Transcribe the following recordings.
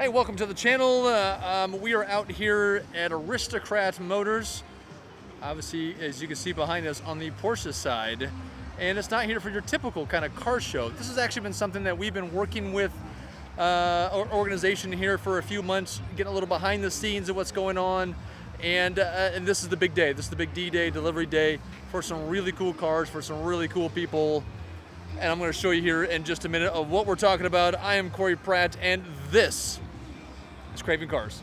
Hey, welcome to the channel. We are out here at Aristocrat Motors. Obviously, as you can see behind us on the Porsche side. And it's not here for your typical kind of car show. This has actually been something that we've been working with our organization here for a few months, getting a little behind the scenes of what's going on. And this is the big day. This is the big D-Day, delivery day for some really cool cars, for some really cool people. And I'm going to show you here in just a minute of what we're talking about. I am Corey Pratt, and this is Craving Cars.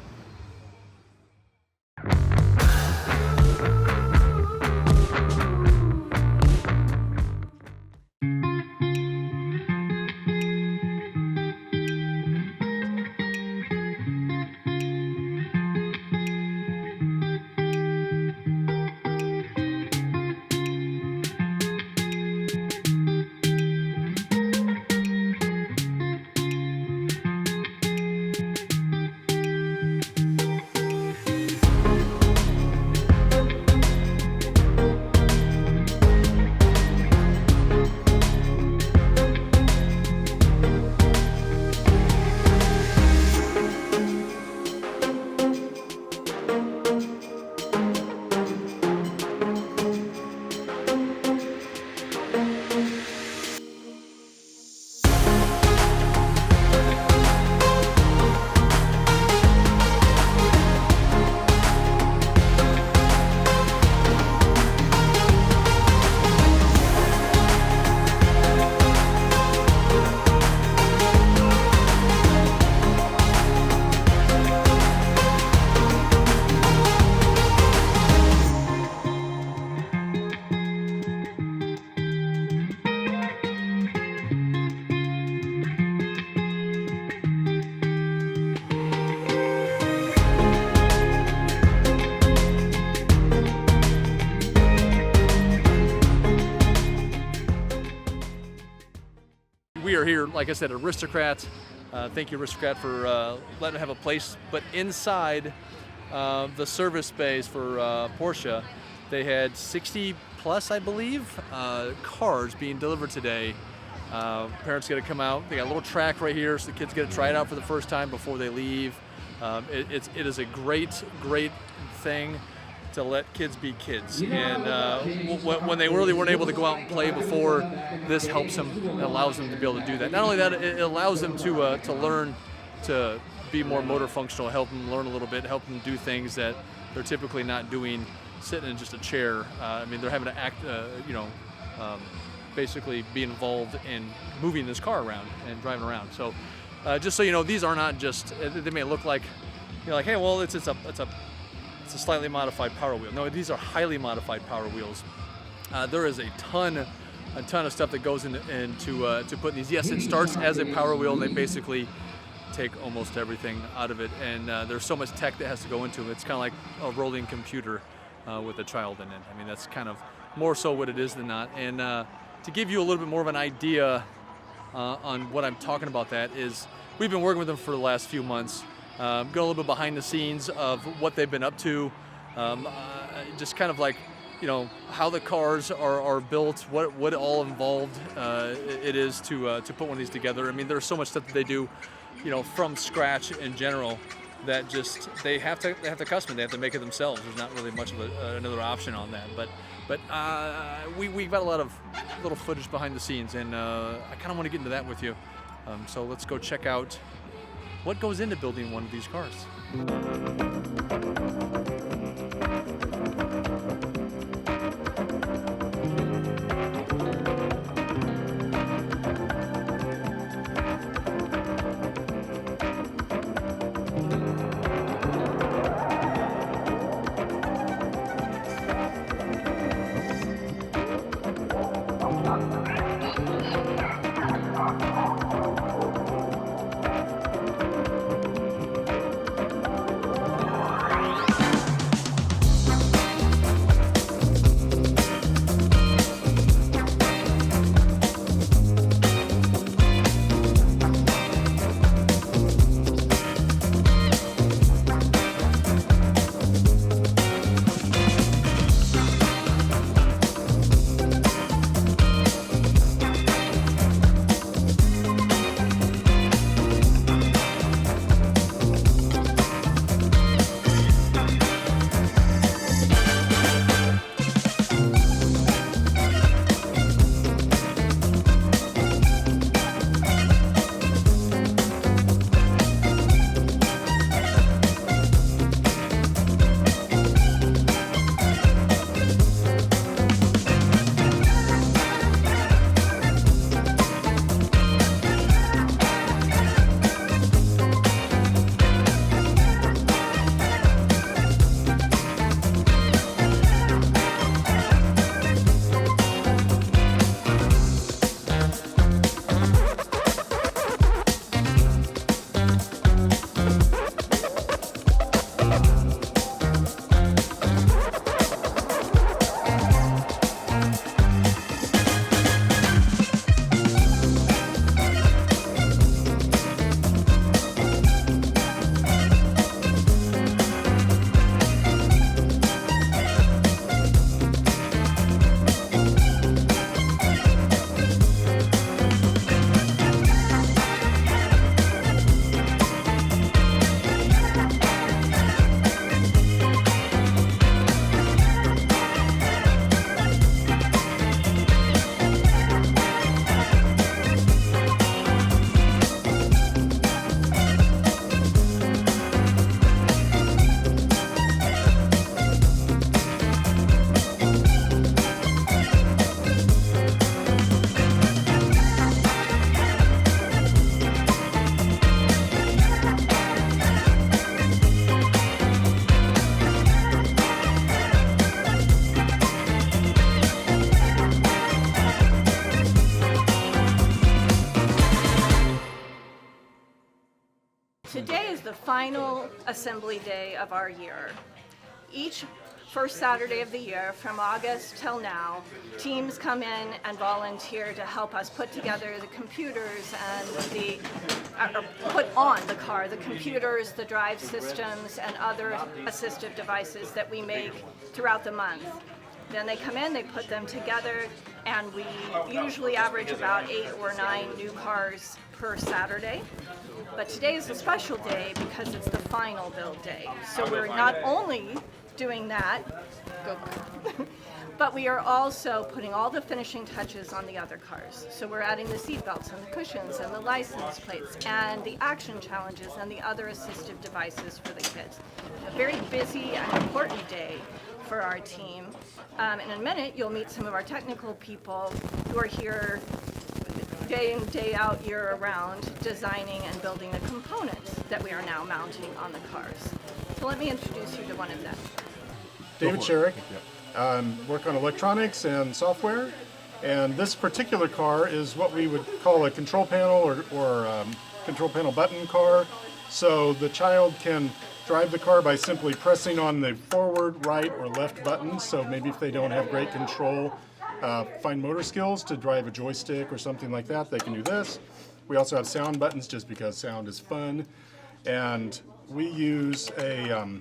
We are here, like I said, Aristocrat. Thank you, Aristocrat, for letting us have a place. But inside the service bays for Porsche, they had 60 plus, I believe, cars being delivered today. Parents get to come out. They got a little track right here, so the kids get to try it out for the first time before they leave. It is a great thing to let kids be kids, and when they really weren't able to go out and play before, this helps them and allows them to be able to do that. Not only that, it allows them to learn to be more motor functional, help them learn a little bit, help them do things that they're typically not doing sitting in just a chair. I mean, they're having to act, basically be involved in moving this car around and driving around. So just so you know, these are not just, they may look like, you're like, hey, well, it's a slightly modified Power Wheel. No, these are highly modified Power Wheels. There is a ton of stuff that goes into putting these. Yes, it starts as a Power Wheel, and they basically take almost everything out of it. And there's so much tech that has to go into it. It's kind of like a rolling computer with a child in it. I mean, that's kind of more so what it is than not. And to give you a little bit more of an idea on what I'm talking about, that is, we've been working with them for the last few months. Go a little bit behind the scenes of what they've been up to, just kind of like, how the cars are built, what all involved it is to put one of these together. I mean, there's so much stuff that they do, from scratch in general, that just they have to custom it. They have to make it themselves. There's not really much of another option on that. But we've got a lot of little footage behind the scenes, and I kind of want to get into that with you. So let's go check out what goes into building one of these cars. today is the final assembly day of our year. Each first Saturday of the year, from August till now, teams come in and volunteer to help us put together the computers and put on the car, the computers, the drive systems, and other assistive devices that we make throughout the month. Then they come in, they put them together, and we usually average about 8 or 9 new cars per Saturday. But today is a special day because it's the final build day. So we're not only doing that, but we are also putting all the finishing touches on the other cars. So we're adding the seat belts and the cushions and the license plates and the action challenges and the other assistive devices for the kids. A very busy and important day for our team. In a minute, you'll meet some of our technical people who are here day in, day out, year around, designing and building the components that we are now mounting on the cars. So let me introduce you to one of them. David Sherrick. Work on electronics and software, and this particular car is what we would call a control panel or control panel button car. So the child can drive the car by simply pressing on the forward, right, or left buttons. So maybe if they don't have great control, fine motor skills to drive a joystick or something like that, they can do this. We also have sound buttons just because sound is fun, and we use a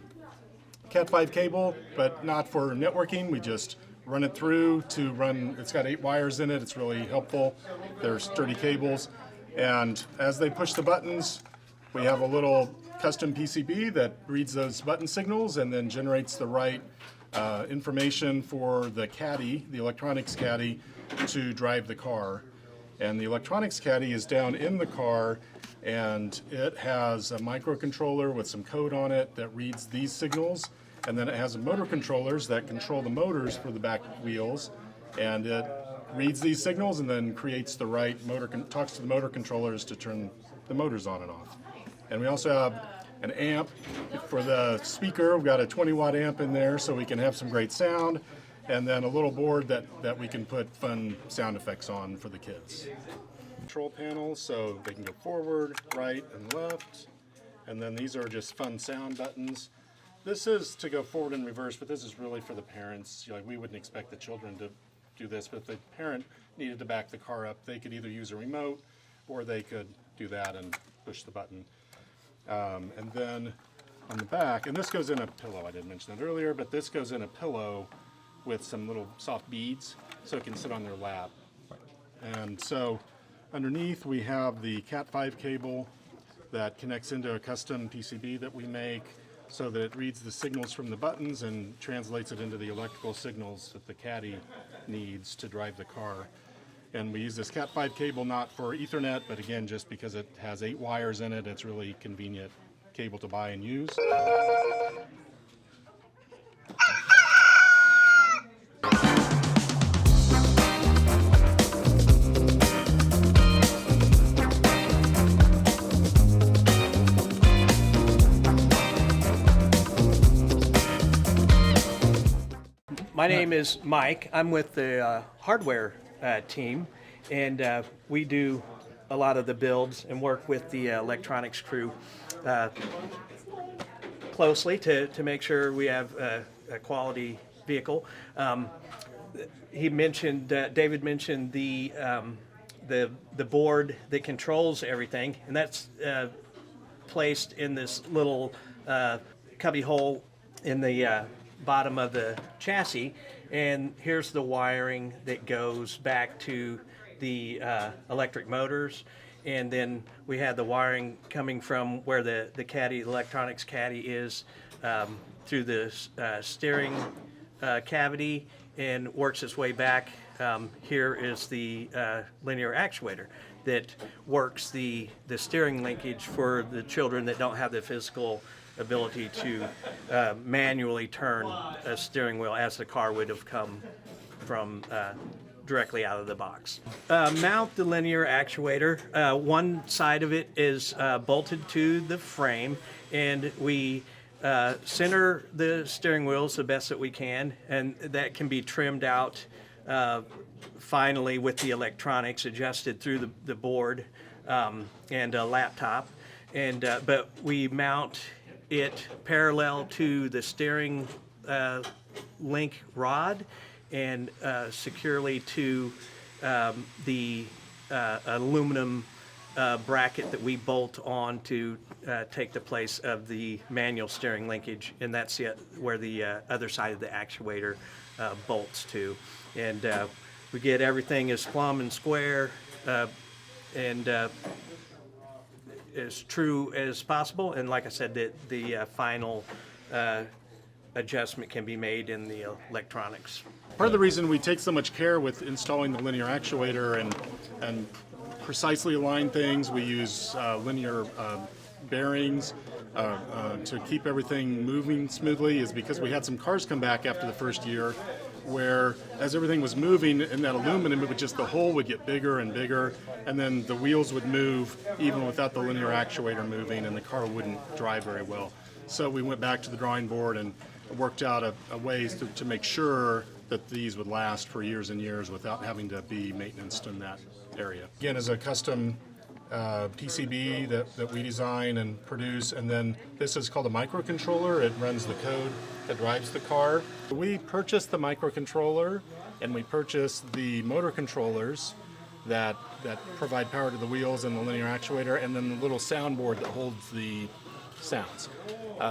Cat 5 cable, but not for networking. We just run it through to run. It's got 8 wires in it. It's really helpful. They're sturdy cables. And as they push the buttons, we have a little custom PCB that reads those button signals and then generates the right information for the caddy, the electronics caddy, to drive the car. And the electronics caddy is down in the car, and it has a microcontroller with some code on it that reads these signals, and then it has motor controllers that control the motors for the back wheels, and it reads these signals and then creates the right motor, talks to the motor controllers to turn the motors on and off. And we also have an amp for the speaker. We've got a 20-watt amp in there so we can have some great sound, and then a little board that we can put fun sound effects on for the kids. Control panels, so they can go forward, right, and left. And then these are just fun sound buttons. This is to go forward and reverse, but this is really for the parents. Like, we wouldn't expect the children to do this, but if the parent needed to back the car up, they could either use a remote or they could do that and push the button. And then on the back, and this goes in a pillow, I didn't mention that earlier, but this goes in a pillow with some little soft beads so it can sit on their lap. And so underneath we have the Cat 5 cable that connects into a custom PCB that we make so that it reads the signals from the buttons and translates it into the electrical signals that the caddy needs to drive the car. And we use this Cat 5 cable not for Ethernet, but again, just because it has 8 wires in it, it's really convenient cable to buy and use. My name is Mike. I'm with the hardware team, and we do a lot of the builds and work with the electronics crew closely to make sure we have a quality vehicle. David mentioned the board that controls everything, and that's placed in this little cubby hole in the bottom of the chassis, and here's the wiring that goes back to the electric motors, and then we have the wiring coming from where the caddy, electronics caddy is, through the steering cavity and works its way back. Here is the linear actuator that works the steering linkage for the children that don't have the physical ability to manually turn a steering wheel as the car would have come from directly out of the box. Mount the linear actuator. One side of it is bolted to the frame, and we center the steering wheels the best that we can, and that can be trimmed out finally with the electronics adjusted through the board and a laptop. but we mount it parallel to the steering link rod and securely to the aluminum bracket that we bolt on to take the place of the manual steering linkage, and that's where the other side of the actuator bolts to. And we get everything as plumb and square and as true as possible. And like I said, the final adjustment can be made in the electronics. Part of the reason we take so much care with installing the linear actuator and precisely align things, we use linear bearings to keep everything moving smoothly, is because we had some cars come back after the first year where as everything was moving in that aluminum, it would just, the hole would get bigger and bigger, and then the wheels would move even without the linear actuator moving, and the car wouldn't drive very well. So we went back to the drawing board and worked out a ways to make sure that these would last for years and years without having to be maintenanced in that area. Again, as a custom PCB that we design and produce, and then this is called a microcontroller. It runs the code that drives the car. We purchased the microcontroller, and we purchased the motor controllers that provide power to the wheels and the linear actuator, and then the little soundboard that holds the sounds.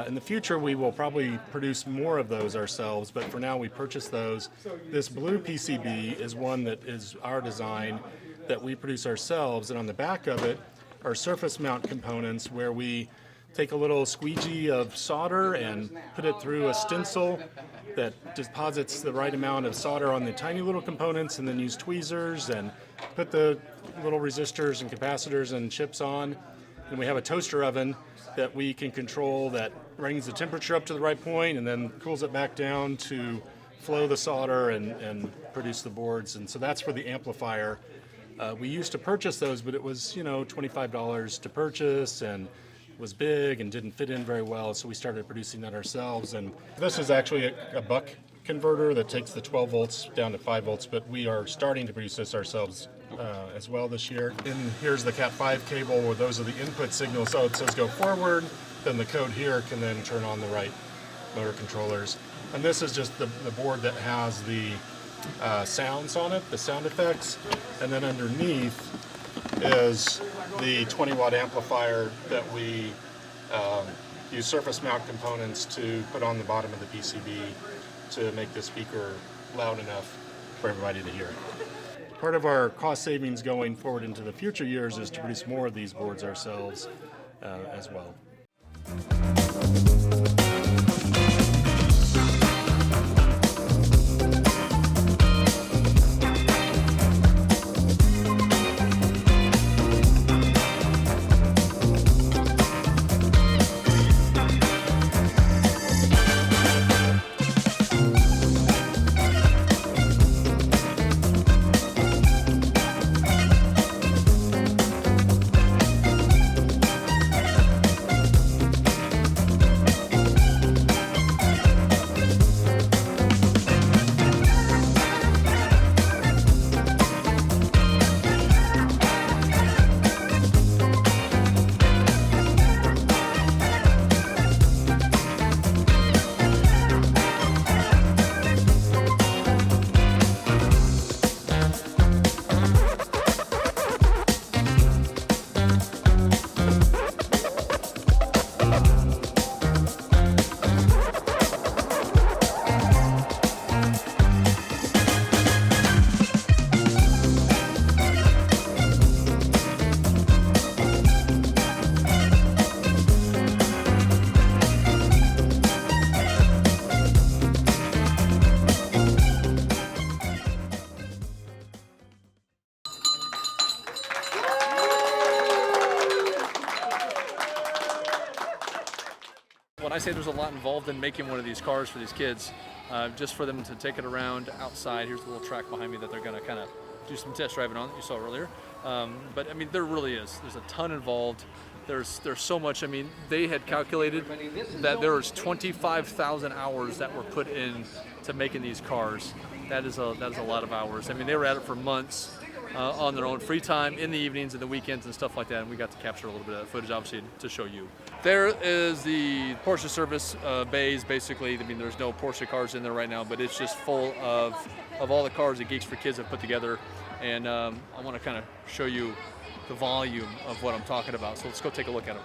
In the future, we will probably produce more of those ourselves, but for now we purchase those. This blue PCB is one that is our design that we produce ourselves, and on the back of it are surface mount components where we take a little squeegee of solder and put it through a stencil that deposits the right amount of solder on the tiny little components, and then use tweezers and put the little resistors and capacitors and chips on. And we have a toaster oven that we can control that brings the temperature up to the right point and then cools it back down to flow the solder and produce the boards. And so that's for the amplifier. We used to purchase those, but it was, $25 to purchase, and was big and didn't fit in very well, so we started producing that ourselves. And this is actually a buck converter that takes the 12 volts down to 5 volts, but we are starting to produce this ourselves as well this year. And here's the Cat5 cable, where those are the input signals. So it says go forward, then the code here can then turn on the right motor controllers. And this is just the board that has the sounds on it, the sound effects, and then underneath is the 20-watt amplifier that we use surface mount components to put on the bottom of the PCB to make the speaker loud enough for everybody to hear it. Part of our cost savings going forward into the future years is to produce more of these boards ourselves as well. When I say there's a lot involved in making one of these cars for these kids, just for them to take it around outside. Here's the little track behind me that they're going to kind of do some test driving on that you saw earlier. But I mean, there really is. There's a ton involved. There's so much. I mean, they had calculated that there was 25,000 hours that were put in to making these cars. That is a lot of hours. I mean, they were at it for months. on their own free time in the evenings and the weekends and stuff like that, and we got to capture a little bit of that footage, obviously, to show you. There is the Porsche service bays, basically. I mean, there's no Porsche cars in there right now, but it's just full of all the cars that Geeks for Kids have put together, and I want to kind of show you the volume of what I'm talking about. So let's go take a look at them.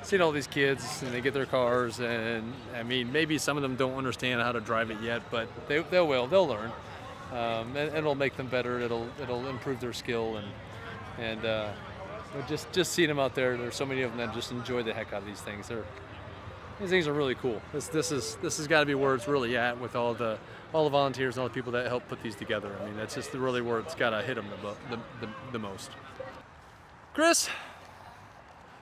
Seeing all these kids and they get their cars, and I mean, maybe some of them don't understand how to drive it yet, but they'll learn, and it'll make them better. It'll improve their skill, and just seeing them out there. There's so many of them that just enjoy the heck out of these things. These things are really cool. This has got to be where it's really at with all the volunteers and all the people that help put these together. I mean, that's just really where it's got to hit them the most. Chris,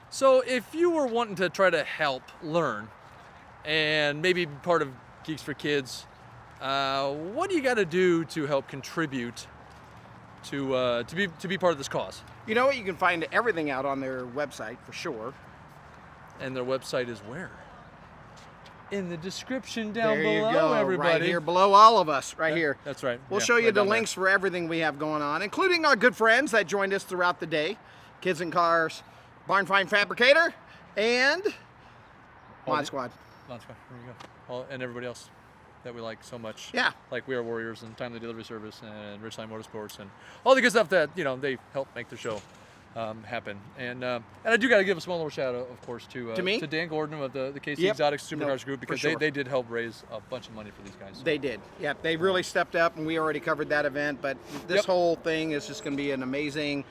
so if you were wanting to try to help learn and maybe be part of Geeks for Kids, what do you got to do to help contribute to be part of this cause? You know what? You can find everything out on their website for sure. And their website is where? In the description down there below, you go, everybody. right here below all of us, right here. That's right. We'll Yeah, show you right the down links for everything we have going on, including our good friends that joined us throughout the day, Kids and Cars, Barn Find Fabricator, and Mod Squad. Mod Squad. There you go. And everybody else that we like so much. Yeah. Like We Are Warriors and Timely Delivery Service and Ridgeline Motorsports and all the good stuff that they help make the show happen. And I do got to give a small little shout out, of course, to me? to Dan Gordon of the KC Yep. Exotic Supercars No, Group, because for sure. they did help raise a bunch of money for these guys. They did. Yeah, they really stepped up, and we already covered that event. But this Yep. whole thing is just going to be an amazing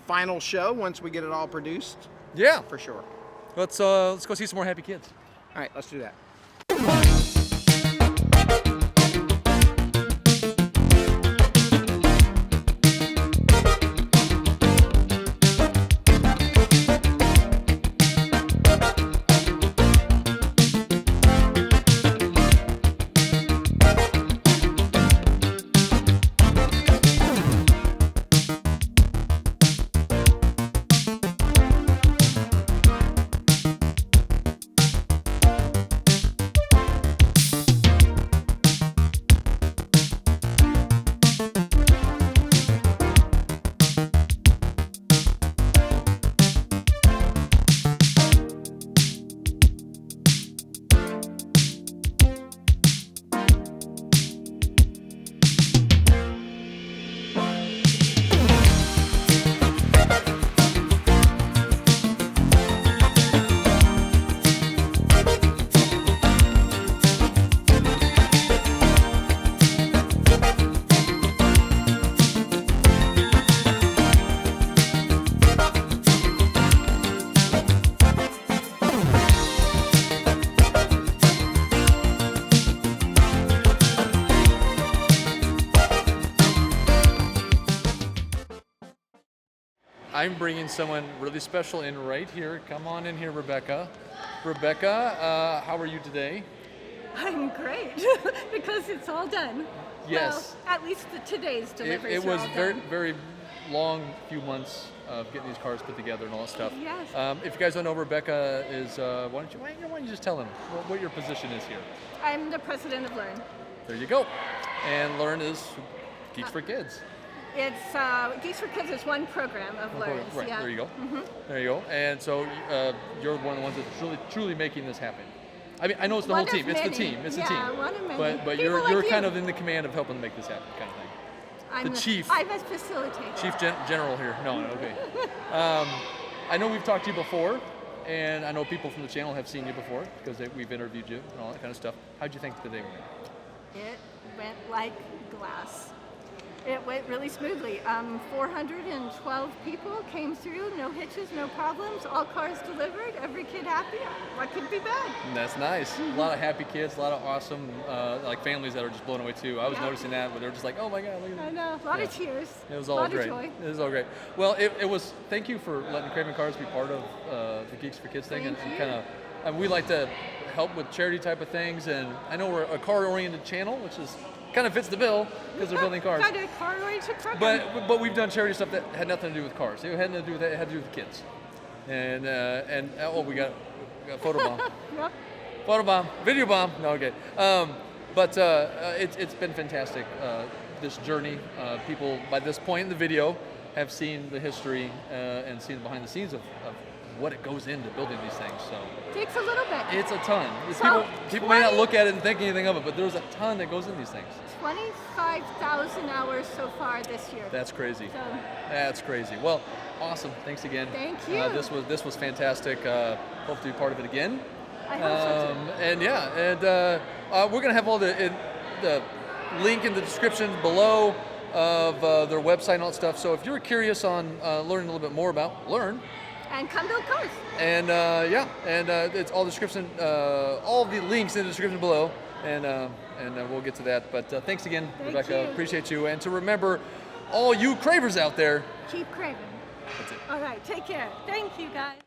final show once we get it all produced, Yeah. for sure. Let's go see some more happy kids. All right, let's do that. I'm bringing someone really special in right here. Come on in here, Rebecca. Rebecca, how are you today? I'm great because it's all done. Yes. Well, at least today's deliveries It are was all very, done. very long few months of getting these cars put together and all that stuff. Yes. If you guys don't know, Rebecca is, why don't you just tell them what your position is here? I'm the president of Learn. There you go. And Learn is Geeks for Kids. It's Geeks for Kids is one program of Learn's. Right, Yeah. there you go. There you go. And so you're one of the ones that's truly making this happen. I mean, I know it's the One whole team. of It's the many. team. It's Yeah, the team. one of many. But People you're like kind you. of in the command of helping make this happen, kind of thing. I'm the chief. I'm a facilitator. Chief General here. No, okay. I know we've talked to you before, and I know people from the channel have seen you before because we've interviewed you and all that kind of stuff. How'd you think the day went? It went like glass. It went really smoothly. 412 people came through, no hitches, no problems, all cars delivered, every kid happy. What could be bad? And that's nice. A lot of happy kids, a lot of awesome like families that are just blown away too. I was Yeah. noticing that, but they're just like, oh my God, look at I that. know, a lot of Yeah. tears. It was a all lot great. of joy. It was all great. Well, it was. Thank you for letting Craving Cars be part of the Geeks for Kids thing, Thank and you. kind of. And we like to help with charity type of things, and I know we're a car-oriented channel, which is kind of fits the bill because they're building cars. Got a car-oriented program. But we've done charity stuff that had nothing to do with cars. It had nothing to do with that. It had to do with kids. And oh, we got photo bomb. Yep. Photo bomb, video bomb. No, okay. But it's been fantastic. This journey. People by this point in the video have seen the history and seen behind the scenes of what it goes into building these things. So Takes a little bit. it's a ton. So, People may not 20 look at it and think anything of it, but there's a ton that goes in these things. 25,000 hours so far this year. That's crazy. So, That's crazy. Well, awesome. Thanks again. Thank you. This was fantastic. Hope to be part of it again. I hope so too. And yeah, and we're gonna have all the link in the description below of their website and all that stuff. So if you're curious on learning a little bit more about Learn, and come build cars. and it's all description, all the links in the description below, and we'll get to that. But thanks again, Thank Rebecca. you. Appreciate you. And to remember, all you cravers out there. Keep craving. That's it. All right, take care. Thank you, guys.